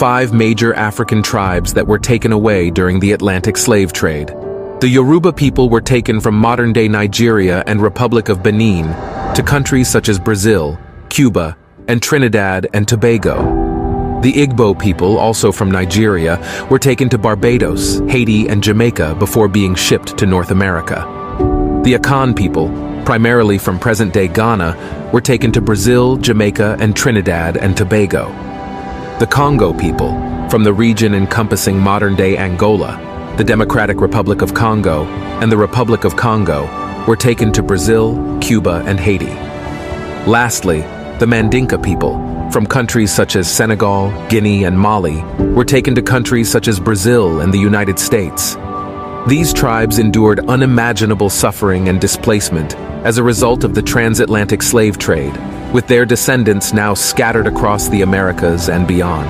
5 major African tribes that were taken away during the Atlantic slave trade. The Yoruba people were taken from modern-day Nigeria and Republic of Benin to countries such as Brazil, Cuba, and Trinidad and Tobago. The Igbo people, also from Nigeria, were taken to Barbados, Haiti, and Jamaica before being shipped to North America. The Akan people, primarily from present-day Ghana, were taken to Brazil, Jamaica, and Trinidad and Tobago. The Congo people, from the region encompassing modern-day Angola, the Democratic Republic of Congo, and the Republic of Congo, were taken to Brazil, Cuba, and Haiti. Lastly, the Mandinka people, from countries such as Senegal, Guinea, and Mali, were taken to countries such as Brazil and the United States. These tribes endured unimaginable suffering and displacement as a result of the transatlantic slave trade, with their descendants now scattered across the Americas and beyond.